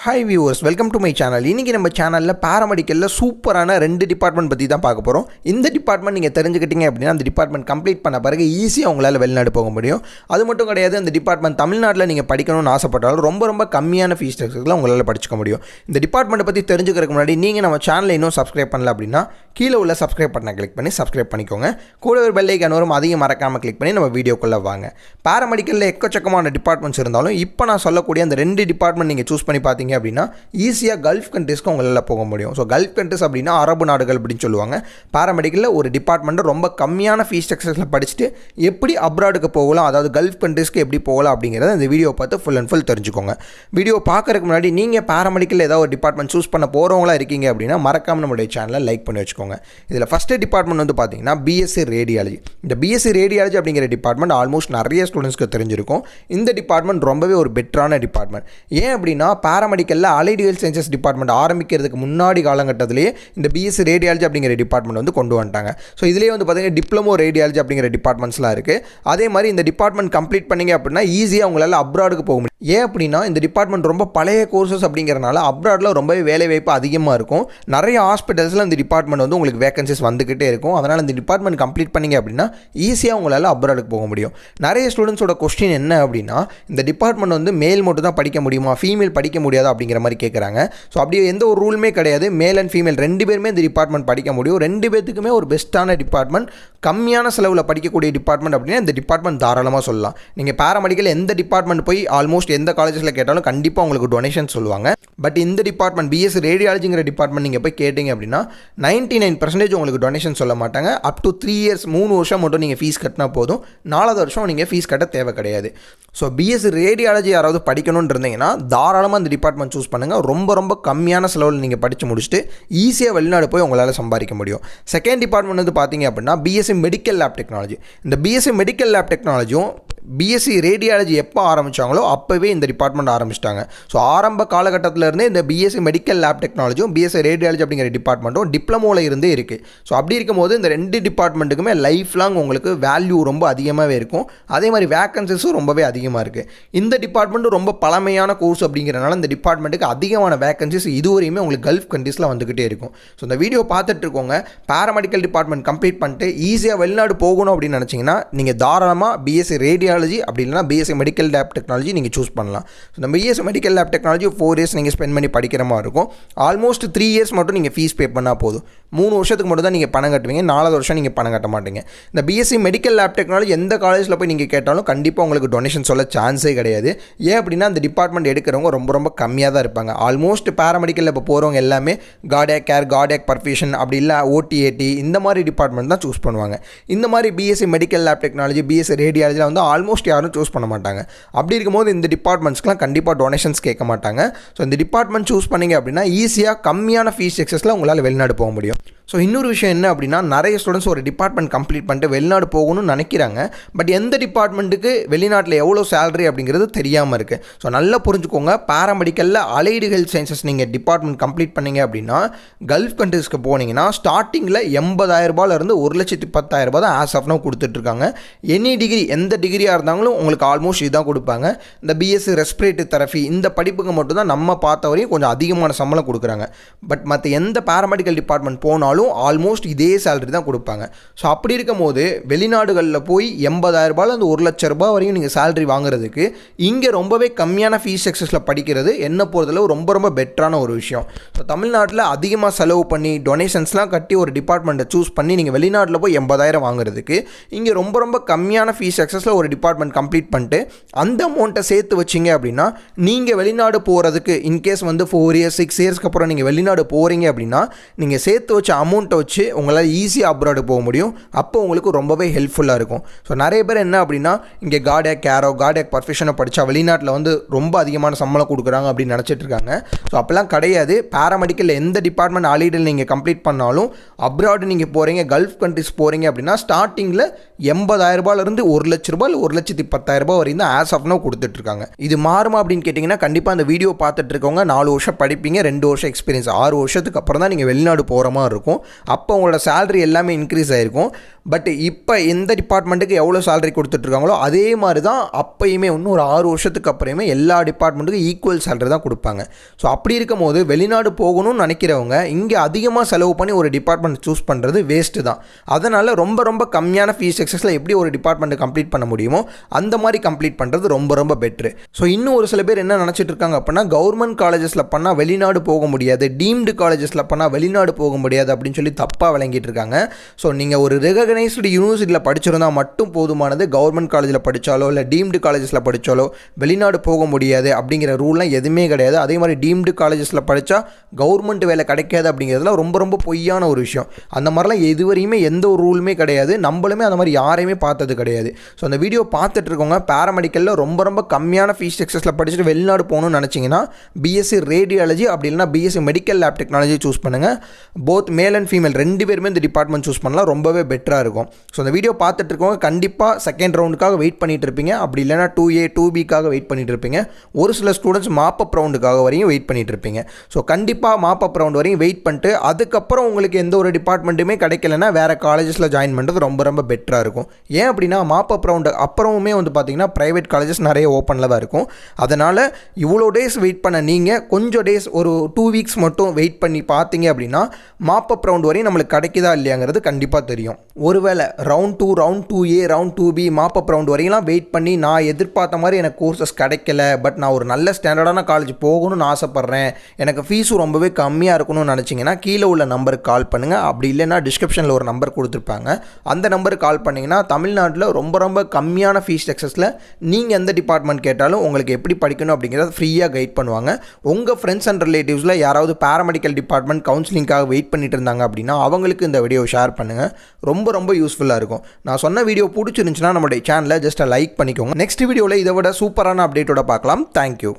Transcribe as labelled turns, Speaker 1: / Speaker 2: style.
Speaker 1: Hi viewers, welcome to my channel. இன்றைக்கி நம்ம சேனலில் பேராமெடிக்கலில் சூப்பரான 2 டிபார்ட்மெண்ட் பற்றி தான் பார்க்க போகிறோம். இந்த டிபார்ட்மெண்ட் நீங்கள் தெரிஞ்சுக்கிட்டீங்க அப்படின்னா அந்த டிபார்ட்மெண்ட் கம்ப்ளீட் பண்ண பிறகு ஈஸியாக உங்களால் வெளிநாடு போக முடியும். அது மட்டும் கிடையாது, அந்த டிபார்ட்மெண்ட் தமிழ்நாட்டில் நீங்கள் படிக்கணும்னு ஆசைப்பட்டாலும் ரொம்ப கம்மியான ஃபீஸ் ஸ்ட்ரக்சரில் உங்களால் படிச்சுக்க முடியும். இந்த டிபார்ட்மெண்ட்டை பற்றி தெரிஞ்சுக்கிறதுக்கு முன்னாடி நீங்கள் நம்ம சேனலை இன்னும் சப்ஸ்கிரைப் பண்ணல அப்படின்னா கீழே உள்ள சப்ஸ்கிரைப் பட்டனை கிளிக் பண்ணி சப்ஸ்கிரைப் பண்ணிக்கோங்க. கூட ஒரு பெல் ஐக்கான் வரும், அதையும் மறக்காமல் கிளிக் பண்ணி நம்ம வீடியோக்குள்ளே வாங்க. பேராமெடிக்கலில் எக்கச்சக்கமான டிபார்ட்மெண்ட்ஸ் இருந்தாலும் இப்போ நான் சொல்லக்கூடிய அந்த 2 டிபார்ட்மெண்ட் நீங்கள் சூஸ் பண்ணி பார்த்தீங்க அப்படின்னா ஈஸியாக கல்ஃப் கண்ட்ரிஸ்க்கு உங்களால் போக முடியும். ஸோ கல்ஃப் கண்ட்ரிஸ் அப்படின்னா அரபு நாடுகள் அப்படின்னு சொல்லுவாங்க. பேராமெடிக்கலில் ஒரு டிபார்ட்மெண்ட்டு ரொம்ப கம்மியான ஃபீஸ் ஸ்ட்ரக்சர்ஸில் படிச்சுட்டு எப்படி அப்ராடுக்கு போகலாம், அதாவது கல்ஃப் கண்ட்ரிஸ்க்கு எப்படி போகலாம் அப்படிங்கிறத இந்த வீடியோ பார்த்து ஃபுல் அண்ட் ஃபுல் தெரிஞ்சுக்கோங்க. வீடியோ பார்க்கறதுக்கு முன்னாடி நீங்கள் பேராமெடிக்கலில் ஏதாவது ஒரு டிபார்ட்மெண்ட் சூஸ் பண்ண போகிறவங்களா இருக்கீங்க அப்படின்னா மறக்காமல் நம்மளுடைய சேனலை லைக் பண்ணி வச்சுக்கோங்க. இதில் ஃபஸ்ட்டு டிபார்ட்மெண்ட் வந்து பார்த்தீங்கன்னா பிஎஸ்சி ரேடியாலஜி. இந்த பிஎஸ்சி ரேடியாலஜி அப்படிங்கிற டிபார்ட்மெண்ட் ஆல்மோஸ்ட் நிறைய ஸ்டூடெண்ட்ஸ்க்கு தெரிஞ்சிருக்கும். இந்த டிபார்ட்மெண்ட் ரொம்பவே ஒரு பெட்டரான டிபார்ட்மெண்ட். ஏன் அப்படின்னா பேராமெடிக்கலில் அலைடு ஹெல்த் சயின்சஸ் டிபார்ட்மெண்ட் ஆரம்பிக்கிறதுக்கு முன்னாடி காலகட்டத்திலேயே இந்த பிஎஸ்சி ரேடியாலஜி அப்படிங்கிற டிபார்ட்மெண்ட் வந்து கொண்டு வந்துட்டாங்க. ஸோ இதிலே வந்து பார்த்தீங்கன்னா டிப்ளமோ ரேடியாலஜி அப்படிங்கிற டிபார்ட்மெண்ட்ஸ்லாம் இருக்குது. அதே மாதிரி இந்த டிபார்ட்மெண்ட் கம்ப்ளீட் பண்ணிங்க அப்படின்னா ஈஸியாக உங்களால் அப்ராடுக்கு போக முடியும். ஏன் அப்படின்னா இந்த டிபார்ட்மெண்ட் ரொம்ப பழைய கோர்சஸ் அப்படிங்கிறனால அப்ராடில் ரொம்பவே வேலை வாய்ப்பு அதிகமாக இருக்கும். நிறைய ஹாஸ்பிட்டல்ஸில் இந்த டிபார்ட்மெண்ட் வந்து உங்களுக்கு வேகன்சிஸ் வந்துக்கிட்டே இருக்கும். அதனால் இந்த டிபார்ட்மெண்ட் கம்ப்ளீட் பண்ணிங்க அப்படின்னா ஈஸியாக உங்களால் அப்ராடுக்கு போக முடியும். நிறைய ஸ்டூடெண்ட்ஸோட கொஸ்டின் என்ன அப்படின்னா, இந்த டிபார்ட்மெண்ட் வந்து மேல் மட்டும் தான் படிக்க முடியுமா, ஃபீமேல் படிக்க முடியாது அப்படிங்கிற மாதிரி கேட்குறாங்க. ஸோ அப்படி எந்த ஒரு ரூலுமே கிடையாது. மேல் அண்ட் ஃபீமேல் 2 பேருமே இந்த டிபார்ட்மெண்ட் படிக்க முடியும். 2 பேத்துக்குமே ஒரு பெஸ்ட்டான டிபார்ட்மெண்ட், கம்மியான செலவில் படிக்கக்கூடிய டிபார்ட்மெண்ட் அப்படின்னா இந்த டிபார்ட்மெண்ட் தாராளமாக சொல்லலாம். நீங்கள் பேராமெடிக்கல் எந்த டிபார்ட்மெண்ட் போய் ஆல்மோஸ்ட் எந்த காலேஜஸில் கேட்டாலும் கண்டிப்பாக உங்களுக்கு டொனேஷன் சொல்லுவாங்க. பட் இந்த டிபார்ட்மெண்ட் பிஎஸ்சி ரேடியாலஜிங்கிற டிபார்ட்மெண்ட் நீங்கள் போய் கேட்டிங்க அப்படின்னா 99% உங்களுக்கு டொனேஷன் சொல்ல மாட்டாங்க. அப் டு 3 இயர்ஸ் 3 வருஷம் மட்டும் நீங்கள் ஃபீஸ் கட்டினா போதும். 4வது வருஷம் நீங்கள் ஃபீஸ் கட்ட தேவை கிடையாது. ஸோ பிஎஸ்சி ரேடியாலஜி யாராவது படிக்கணும்னு இருந்தீங்கன்னா தாராளமாக இந்த டிபார்ட்மெண்ட் சூஸ் பண்ணுங்கள். ரொம்ப கம்மியான செலவில் நீங்கள் படித்து முடிச்சுட்டு ஈஸியாக வெளிநாடு போய் உங்களால் சம்பாதிக்க முடியும். செகண்ட் டிபார்ட்மெண்ட் வந்து பார்த்தீங்க அப்படின்னா பிஎஸ்சி மெடிக்கல் லேப் டெக்னாலஜி. இந்த பிஎஸ்சி மெடிக்கல் லேப் டெக்னாலஜியும் பிஎஸ்சி ரேடியாலஜி எப்போ ஆரம்பித்தாங்களோ அப்போவே இந்த டிபார்ட்மெண்ட் ஆரம்பிச்சிட்டாங்க. ஸோ ஆரம்ப காலகட்டத்திலேருந்தே இந்த பிஎஸ்சி மெடிக்கல் லேப் டெக்னாலஜியும் பிஎஸ்சி ரேடியாலஜி அப்படிங்கிற டிபார்ட்மெண்ட்டும் டிப்ளமோவில் இருந்தே இருக்குது. ஸோ அப்படி இருக்கும்போது இந்த 2 டிபார்ட்மெண்ட்டுக்குமே லைஃப் லாங் உங்களுக்கு வேல்யூ ரொம்ப அதிகமாகவே இருக்கும். அதே மாதிரி வேக்கன்சிஸும் ரொம்பவே அதிகமாக இருக்குது. இந்த டிபார்ட்மெண்ட்டும் ரொம்ப பழமையான கோர்ஸ் அப்படிங்கிறனால இந்த டிபார்ட்மெண்ட்டுக்கு அதிகமான வேக்கன்சிஸ் இதுவரையுமே உங்களுக்கு கல்ஃப் கண்ட்ரீஸில் வந்துக்கிட்டே இருக்கும். ஸோ இந்த வீடியோ பார்த்துட்டு இருக்கோங்க, பேராமெடிக்கல் டிபார்ட்மெண்ட் கம்ப்ளீட் பண்ணிட்டு ஈஸியாக வெளிநாடு போகணும் அப்படின்னு நினச்சிங்கன்னா நீங்கள் தாராளமாக பிஎஸ்சி ரேடியாலஜி அப்படி இல்லைனா பிஎஸ்சி மெடிக்கல் லேப் டெக்னாலஜி நீங்கள் சூஸ் பண்ணலாம். ஸோ இந்த BSc medical lab technology 4 years நீங்கள் ஸ்பெண்ட் பண்ணி படிக்கிற மாதிரி இருக்கும். ஆல்மோஸ்ட் 3 இயர்ஸ் மட்டும் நீங்கள் ஃபீஸ் பே பண்ணால் போதும். 3 வருஷத்துக்கு மட்டும் தான் நீங்கள் பணம் கட்டுவீங்க. 4வது வருஷம் நீங்கள் பணம் கட்ட மாட்டீங்க. இந்த பிஎஸ்சி மெடிக்கல் லேப் டெக்னாலஜி எந்த காலேஜில் போய் நீங்கள் கேட்டாலும் கண்டிப்பாக உங்களுக்கு டொனேஷன் சொல்ல சான்ஸே கிடையாது. ஏன் அப்படின்னா அந்த டிபார்ட்மெண்ட் எடுக்கிறவங்க ரொம்ப கம்மியாக தான் இருப்பாங்க. ஆல்மோஸ்ட் பேராமெடிக்கலில் இப்போ போகிறவங்க எல்லாமே கார்டியாக் கேர், கார்டியாக் பர்ஃபியூஷன் அப்படி இல்லை ஓடிஏடி இந்த மாதிரி டிபார்ட்மெண்ட் தான் சூஸ் பண்ணுவாங்க. இந்த மாதிரி BSc medical lab technology, BSc ரேடியாலஜியில் வந்து ஆல்மோஸ்ட் யாரும் சூஸ் பண்ண மாட்டாங்க. அப்படி இருக்கும்போது இந்த டிபார்ட்மெண்ட்ஸ்க்குலாம் கண்டிப்பாக டொனேஷன்ஸ் கேட்க மாட்டாங்க. ஸோ இந்த டிபார்ட்மெண்ட் சூஸ் பண்ணிங்க அப்படின்னா ஈஸியாக கம்மியான ஃபீஸ் ஸ்ட்ரக்சர்ஸில் உங்களால் வெளிநாடு போக முடியும். ஸோ இன்னொரு விஷயம் என்ன அப்படின்னா, நிறைய ஸ்டூடெண்ட்ஸ் ஒரு டிபார்ட்மெண்ட் கம்ப்ளீட் பண்ணிட்டு வெளிநாடு போகணும்னு நினைக்கிறாங்க. பட் எந்த டிபார்ட்மெண்ட்டுக்கு வெளிநாட்டில் எவ்வளோ சேலரி அப்படிங்கிறது தெரியாமல் இருக்குது. ஸோ நல்லா புரிஞ்சுக்கோங்க, பேராமெடிக்கலில் அலைடு ஹெல்த் சயின்சஸ் நீங்கள் டிபார்ட்மெண்ட் கம்ப்ளீட் பண்ணிங்க அப்படின்னா கல்ஃப் கண்ட்ரீஸ்க்கு போனீங்கன்னா ஸ்டார்டிங்கில் 80,000 1,10,000 தான் ஆஸ் ஆஃப் நோ கொடுத்துட்ருக்காங்க. எனி டிகிரி, எந்த டிகிரியாக இருந்தாலும் உங்களுக்கு ஆல்மோஸ்ட் இதுதான் கொடுப்பாங்க. இந்த பிஎஸ்சி ரெஸ்பிரேட்டரி தெரபி இந்த படிப்புக்கு மட்டும் தான் நம்ம பார்த்த வரையும் கொஞ்சம் அதிகமான சம்பளம் கொடுக்குறாங்க. பட் மற்ற எந்த பேராமெடிக்கல் டிபார்ட்மெண்ட் போனாலும் ஆல்மோஸ்ட் இதே சேலரி தான் கொடுப்பாங்க. ஸோ அப்படி இருக்கும் போது வெளிநாடுகளில் போய் 80,000 1,00,000 வரையும் நீங்கள் சேலரி வாங்குறதுக்கு இங்கே ரொம்பவே கம்மியான ஃபீஸ் ஸ்ட்ரக்சர்ஸில் படிக்கிறது என்ன பொறுத்தளவு ரொம்ப பெட்டரான ஒரு விஷயம். ஸோ தமிழ்நாட்டில் அதிகமாக செலவு பண்ணி டொனேஷன்ஸ்லாம் கட்டி ஒரு டிபார்ட்மெண்ட்டை சூஸ் பண்ணி நீங்கள் வெளிநாட்டில் போய் 80,000 வாங்குறதுக்கு இங்கே ரொம்ப கம்மியான ஃபீஸ் ஸ்ட்ரக்சர்ஸில் ஒரு டிபார்ட்மெண்ட் கம்ப்ளீட் பண்ணிட்டு அந்த அமௌண்ட்டை சேர்த்து வச்சிங்க அப்படின்னா நீங்கள் வெளிநாடு போகிறதுக்கு இன்கேஸ் வந்து 4 இயர்ஸ் 6 இயர்ஸ்க்கு அப்புறம் நீங்கள் வெளிநாடு போகிறீங்க அப்படின்னா நீங்கள் சேர்த்து வச்ச அமௌண்ட்டை வச்சு உங்களால் ஈஸியாக அப்ராடு போக முடியும். அப்போ உங்களுக்கு ரொம்பவே ஹெல்ப்ஃபுல்லாக இருக்கும். ஸோ நிறைய பேர் என்ன அப்படின்னா, இங்கே கார்டியாக் கேரோ, கார்டியாக் பர்ஃபியூஷனை படித்தா வெளிநாட்டில் வந்து ரொம்ப அதிகமான சம்பளம் கொடுக்குறாங்க அப்படின்னு நினச்சிட்டு இருக்காங்க. ஸோ அப்போல்லாம் கிடையாது. பேராமெடிக்கலில் எந்த டிபார்ட்மெண்ட் ஆலிடில் நீங்கள் கம்ப்ளீட் பண்ணாலும் அப்ராடு நீங்கள் போகிறீங்க, கல்ஃப் கண்ட்ரிஸ் போகிறீங்க அப்படின்னா ஸ்டார்டிங்கில் 80,000 1,00,000 1,10,000 வரையும் தான் ஆஸ் ஆஃப் நோ கொடுத்துட்ருக்காங்க. இது மாறுமா அப்படின்னு கேட்டிங்கன்னா கண்டிப்பாக அந்த வீடியோ பார்த்துட்டு இருக்கவங்க 4 வருஷம் படிப்பீங்க, 2 வருஷம் எக்ஸ்பீரியன்ஸ், 6 வருஷத்துக்கு அப்புறம் தான் நீங்கள் வெளிநாடு போகிற மாதிரி இருக்கும். அப்போ உங்களோட சேலரி எல்லாமே இன்க்ரீஸ் ஆகிருக்கும். பட் இப்போ எந்த டிபார்ட்மெண்ட்டுக்கு எவ்வளோ சேலரி கொடுத்துட்ருக்காங்களோ அதே மாதிரி தான் அப்போயுமே இன்னும் ஒரு 6 வருஷத்துக்கு அப்புறமே எல்லா டிபார்ட்மெண்ட்டுக்கும் ஈக்குவல் சேலரி தான் கொடுப்பாங்க. ஸோ அப்படி இருக்கும் போது வெளிநாடு போகணும்னு நினைக்கிறவங்க இங்கே அதிகமாக செலவு பண்ணி ஒரு டிபார்ட்மெண்ட் சூஸ் பண்ணுறது வேஸ்ட்டு தான். அதனால் ரொம்ப ரொம்ப கம்மியான ஃபீஸ் ஸ்ட்ரக்சர்ஸில் எப்படி ஒரு டிபார்ட்மெண்ட்டை கம்ப்ளீட் பண்ண முடியுமோ அந்த மாதிரி கம்ப்ளீட் பண்ணுறது ரொம்ப ரொம்ப பெட்ரு. ஸோ இன்னும் ஒரு சில பேர் என்ன நினச்சிட்டு இருக்காங்க அப்படின்னா, கவர்மெண்ட் காலேஜஸில் பண்ணால் வெளிநாடு போக முடியாது, டீம்டு காலேஜஸில் பண்ணால் வெளிநாடு போக முடியாது அப்படின்னு சொல்லி தப்பாக விளங்கிட்டு இருக்காங்க. ஸோ நீங்கள் ஒரு ரெகக்னைஸ்டு யூனிவர்சிட்டியில் படிச்சிருந்தால் மட்டும் போதுமானது. கவர்மெண்ட் காலேஜில் படித்தாலோ இல்லை டீம்டு காலேஜஸில் படித்தாலோ வெளிநாடு போக முடியாது அப்படிங்கிற ரூல்லாம் எதுவுமே கிடையாது. அதே மாதிரி டீம்டு காலேஜஸில் படித்தா கவர்மெண்ட் வேலை கிடைக்காது அப்படிங்கிறதுலாம் ரொம்ப ரொம்ப பொய்யான ஒரு விஷயம். அந்த மாதிரிலாம் இதுவரையுமே எந்த ஒரு ரூலுமே கிடையாது. நம்மளுமே அந்த மாதிரி யாரையுமே பார்த்தது கிடையாது. ஸோ அந்த வீடியோ பார்த்துட்டு இருக்கவங்க பேராமெடிக்கலில் ரொம்ப ரொம்ப கம்மியான ஃபீஸ் ஸ்ட்ரக்சர்ஸில் படிச்சுட்டு வெளிநாடு போகணும்னு நினச்சிங்கன்னா பிஎஸ்சி ரேடியாலஜி அப்படி இல்லைனா BSc medical lab technology choose பண்ணுங்கள். போத் மேல் அண்ட் ஃபீமேல் 2 பேருமே இந்த டிபார்ட்மெண்ட் சூஸ் பண்ணலாம், ரொம்பவே பெட்டராக இருக்கும். ஸோ அந்த வீடியோ பார்த்துட்டு இருக்கவங்க கண்டிப்பாக செகண்ட் ரவுண்டுக்காக வெயிட் பண்ணிட்டு இருப்பீங்க, அப்படி இல்லைனா 2A 2Bக்காக வெயிட் பண்ணிட்டு இருப்பீங்க. ஒரு சில ஸ்டூடெண்ட்ஸ் மாப்பப் ரவுண்டுக்காக வரையும் வெயிட் பண்ணிட்டு இருப்பீங்க. ஸோ கண்டிப்பாக மாப்பப் ரவுண்ட் வரையும் வெயிட் பண்ணிட்டு அதுக்கப்புறம் உங்களுக்கு எந்த ஒரு டிபார்ட்மெண்ட்டுமே கிடைக்கலன்னா வேறு காலேஜஸில் ஜாயின் பண்ணுறது ரொம்ப ரொம்ப பெட்டராக இருக்கும். ஏன் அப்படின்னா மாப்பப் ரவுண்டு அப்புறமுமே வந்து பார்த்தீங்கன்னா ப்ரைவேட் காலேஜஸ் நிறைய ஓப்பனில் தான் இருக்கும். அதனால் இவ்வளோ டேஸ் வெயிட் பண்ண நீங்கள் கொஞ்சம் டேஸ் ஒரு 2 வீக்ஸ் மட்டும் வெயிட் பண்ணி பார்த்தீங்க அப்படின்னா மாப்பப் ரவுண்ட் வரையும் நம்மளுக்கு கிடைக்குதா இல்லையாங்கிறது கண்டிப்பாக தெரியும். ஒருவேளை round 2, round 2A, round 2B mop up round வரையெல்லாம் வெயிட் பண்ணி நான் எதிர்பார்த்த மாதிரி எனக்கு கோர்சஸ் கிடைக்கல, பட் நான் ஒரு நல்ல ஸ்டாண்டர்டான காலேஜ் போகணும்னு ஆசைப்பட்றேன், எனக்கு ஃபீஸும் ரொம்பவே கம்மியாக இருக்கணும்னு நினச்சிங்கன்னா கீழே உள்ள நம்பருக்கு கால் பண்ணுங்கள். அப்படி இல்லைன்னா டிஸ்கிரிப்ஷனில் ஒரு நம்பர் கொடுத்துருப்பாங்க, அந்த நம்பருக்கு கால் பண்ணிங்கன்னா தமிழ்நாட்டில் ரொம்ப ரொம்ப கம்மியான ஃபீஸ் ஸ்ட்ரக்சர்ஸில் நீங்கள் எந்த டிபார்ட்மெண்ட் கேட்டாலும் உங்களுக்கு எப்படி படிக்கணும் அப்படிங்கிறத ஃப்ரீயாக கைட் பண்ணுவாங்க. உங்கள் ஃப்ரெண்ட்ஸ் அண்ட் ரிலேட்டிவ்ஸில் யாராவது பேராமெடிக்கல் டிபார்ட்மெண்ட் கவுன்சிலிங்காக வெயிட் பண்ணிட்டு இருந்தாங்க அப்படின்னா அவங்களுக்கு இந்த வீடியோ ஷேர் பண்ணுங்கள், ரொம்ப ரொம்ப யூஸ்ஃபுல்லாக இருக்கும். நான் சொன்ன வீடியோ பிடிச்சிருந்துச்சுன்னா நம்மளுடைய சேனலை ஜஸ்ட் லைக் பண்ணிக்கோங்க. நெக்ஸ்ட் வீடியோவில் இதை விட சூப்பரான அப்டேட்டோட பார்க்கலாம். தேங்க்யூ.